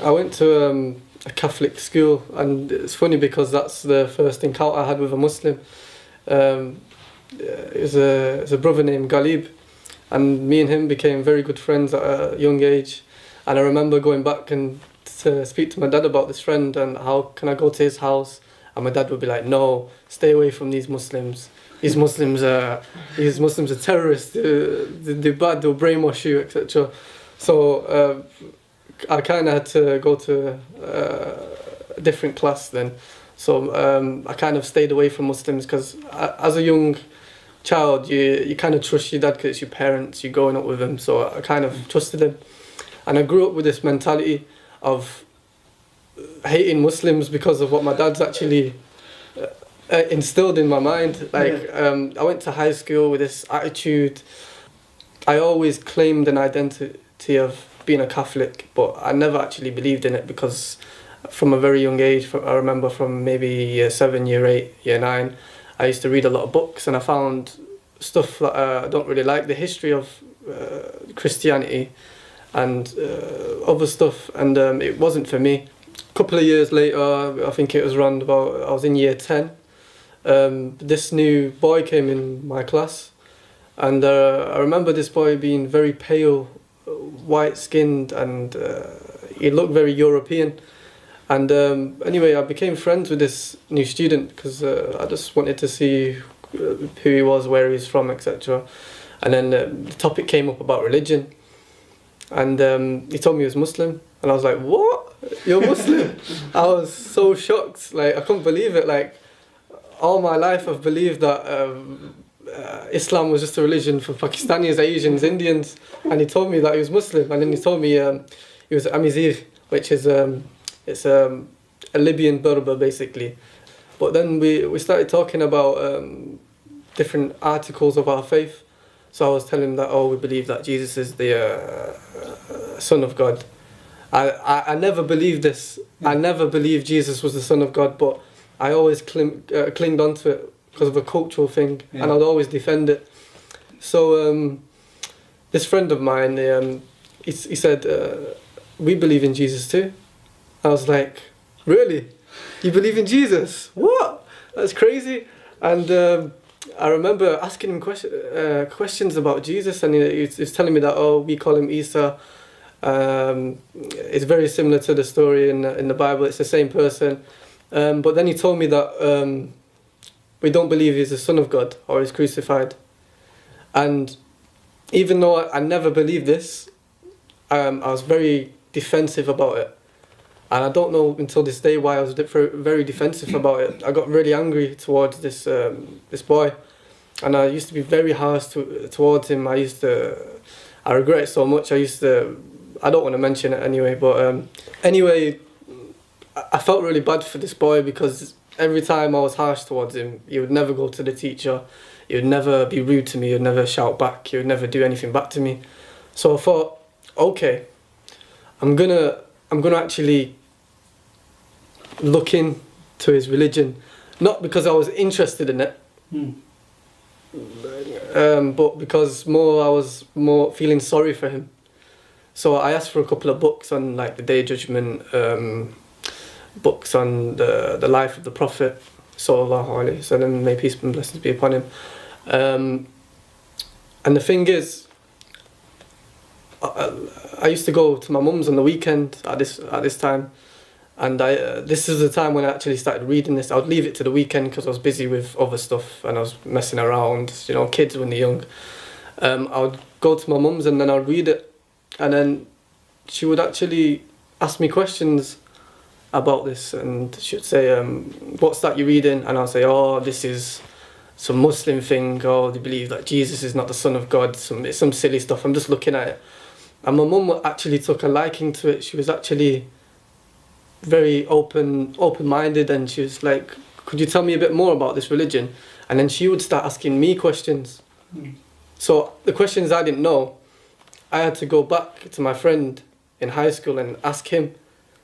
I went to a Catholic school, and it's funny because that's the first encounter I had with a Muslim. It was a brother named Ghalib, and me and him became very good friends at a young age. And I remember going back and to speak to my dad about this friend and how can I go to his house, and my dad would be like, no, stay away from these Muslims. These Muslims are terrorists. They're bad. They'll brainwash you, etc. So I kind of had to go to a different class then. So I kind of stayed away from Muslims because as a young child, you kind of trust your dad because it's your parents. You're growing up with them. So I kind of trusted him, and I grew up with this mentality of hating Muslims because of what my dad's actually instilled in my mind. Like I went to high school with this attitude. I always claimed an identity of being a Catholic, but I never actually believed in it because from a very young age, I remember from maybe year 7, year 8, year 9, I used to read a lot of books, and I found stuff that I don't really like, the history of Christianity and other stuff, and it wasn't for me. A couple of years later, I think it was around about, I was in year 10, this new boy came in my class, and I remember this boy being very pale, white-skinned, and he looked very European. And anyway, I became friends with this new student because I just wanted to see who he was, where he's from, etc. And then the topic came up about religion, and he told me he was Muslim, and I was like, what? You're Muslim? I was so shocked, like I couldn't believe it. Like all my life I've believed that Islam was just a religion for Pakistanis, Asians, Indians, and he told me that he was Muslim, and then he told me he was Amizigh, which is it's a Libyan Berber basically. But then we started talking about different articles of our faith. So I was telling him that, oh, we believe that Jesus is the Son of God. I never believed this. I never believed Jesus was the Son of God, but I always clinged onto it because of a cultural thing, and I'd always defend it. So this friend of mine, he said, we believe in Jesus too. I was like, really? You believe in Jesus? What? That's crazy. And I remember asking him questions about Jesus, and he was telling me that, oh, we call him Isa. It's very similar to the story in the Bible. It's the same person. But then he told me that we don't believe he's the Son of God or he's crucified. And even though I never believed this, I was very defensive about it. And I don't know until this day why I was very defensive about it. I got really angry towards this boy, and I used to be very harsh towards him. I regret it so much. I don't want to mention it anyway, but anyway, I felt really bad for this boy because every time I was harsh towards him, he would never go to the teacher, he would never be rude to me, he would never shout back, he would never do anything back to me. So I thought, okay, I'm gonna actually look into his religion, not because I was interested in it, but because I was more feeling sorry for him. So I asked for a couple of books on like the Day of Judgment, books on the life of the Prophet, sallallahu alaihi wasallam, may peace and blessings be upon him. And the thing is, I used to go to my mum's on the weekend at this time, and this is the time when I actually started reading this. I would leave it to the weekend because I was busy with other stuff and I was messing around, kids when they're young. I would go to my mum's and then I would read it, and then she would actually ask me questions about this, and she would say, what's that you're reading? And I'll say, oh, this is some Muslim thing, or they believe that Jesus is not the Son of God, it's some silly stuff, I'm just looking at it. And my mum actually took a liking to it. She was actually very open-minded, and she was like, could you tell me a bit more about this religion? And then she would start asking me questions. So the questions I didn't know, I had to go back to my friend in high school and ask him.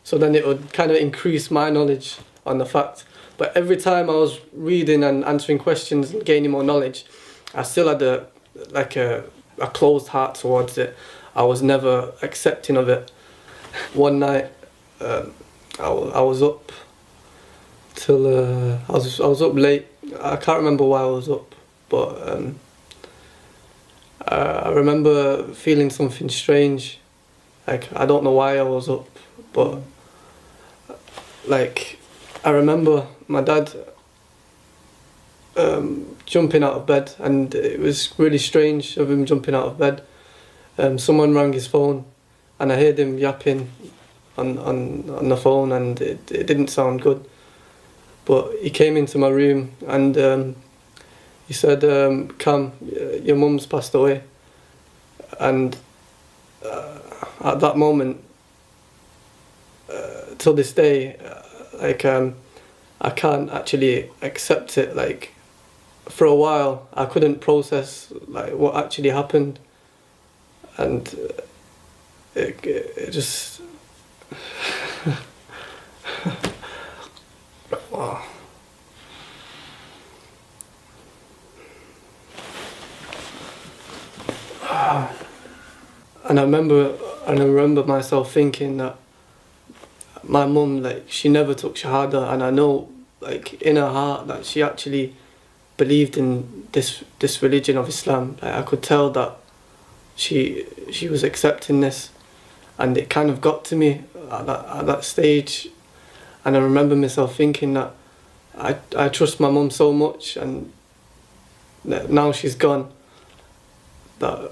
So then it would kind of increase my knowledge on the fact. But every time I was reading and answering questions and gaining more knowledge, I still had a closed heart towards it. I was never accepting of it. One night I was up till I was up late. I can't remember why I was up, but I remember feeling something strange. Like, I don't know why I was up, but like, I remember my dad jumping out of bed, and it was really strange of him jumping out of bed. Someone rang his phone, and I heard him yapping on the phone, and it didn't sound good. But he came into my room, and he said, Cam, your mum's passed away. And at that moment, till this day, like, I can't actually accept it. Like, for a while, I couldn't process like what actually happened, and it just wow. And I remember myself thinking that my mum, like, she never took Shahada, and I know, like, in her heart that she actually believed in this religion of Islam. Like, I could tell that she was accepting this, and it kind of got to me at that stage. And I remember myself thinking that I trust my mum so much, and that now she's gone, that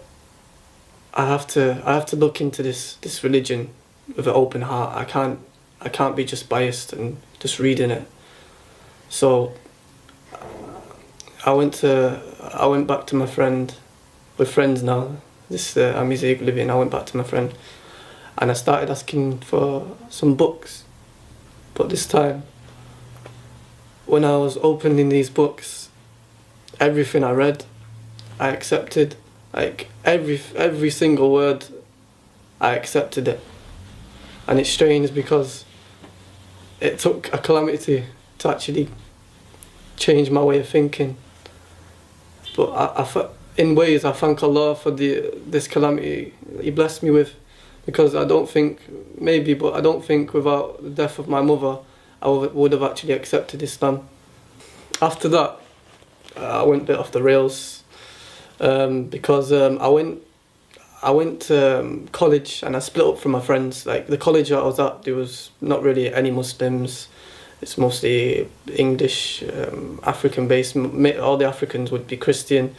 I have to look into this religion with an open heart. I can't be just biased and just reading it. So I went back to my friend. We're friends now. I'm his living. I went back to my friend, and I started asking for some books. But this time, when I was opening these books, everything I read, I accepted. Like, every single word, I accepted it. And it's strange because it took a calamity to actually change my way of thinking. But in ways, I thank Allah for this calamity He blessed me with, because I don't think without the death of my mother, I would have actually accepted Islam. After that, I went a bit off the rails, because I went to college, and I split up from my friends. Like, the college I was at, there was not really any Muslims. It's mostly English, African based. All the Africans would be Christian,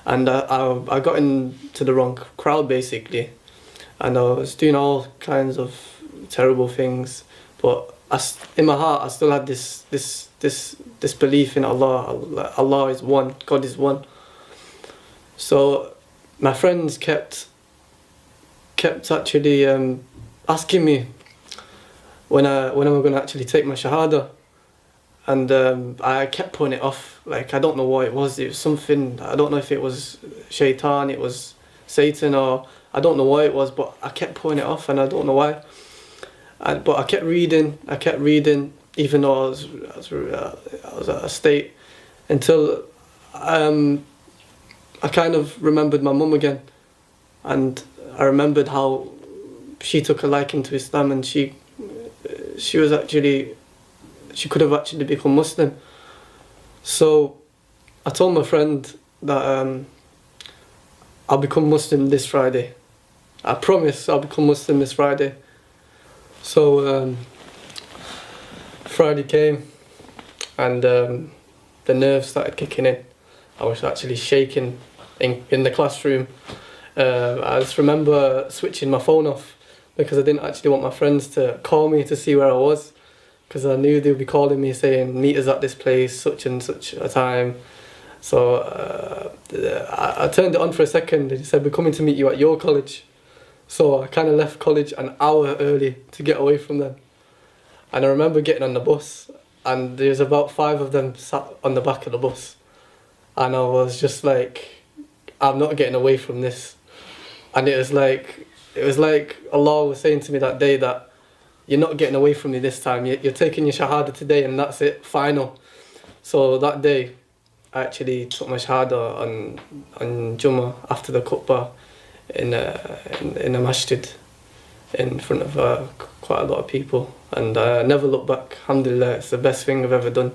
and I got into the wrong crowd basically, and I was doing all kinds of terrible things. But in my heart, I still had this belief in Allah. Allah is one. God is one. So my friends kept actually asking me when am I going to actually take my Shahada, and I kept putting it off. Like, I don't know what it was. It was something, I don't know if it was shaitan, it was Satan, or I don't know what it was, but I kept putting it off, and I don't know why. But I kept reading, even though I was at a state, until I kind of remembered my mum again, and I remembered how she took a liking to Islam, and she could have actually become Muslim. So I told my friend that I'll become Muslim this Friday. I promise I'll become Muslim this Friday. So Friday came, and the nerves started kicking in. I was actually shaking in the classroom. I just remember switching my phone off, because I didn't actually want my friends to call me to see where I was, because I knew they'd be calling me saying, meet us at this place, such and such a time. So I turned it on for a second, and he said, we're coming to meet you at your college. So I kind of left college an hour early to get away from them. And I remember getting on the bus, and there's about 5 of them sat on the back of the bus. And I was just like, I'm not getting away from this. And it was like Allah was saying to me that day that you're not getting away from me this time. You're taking your Shahada today, and that's it, final. So that day, I actually took my Shahada on Jummah after the khutbah in a masjid in front of quite a lot of people, and I never look back. Alhamdulillah, it's the best thing I've ever done.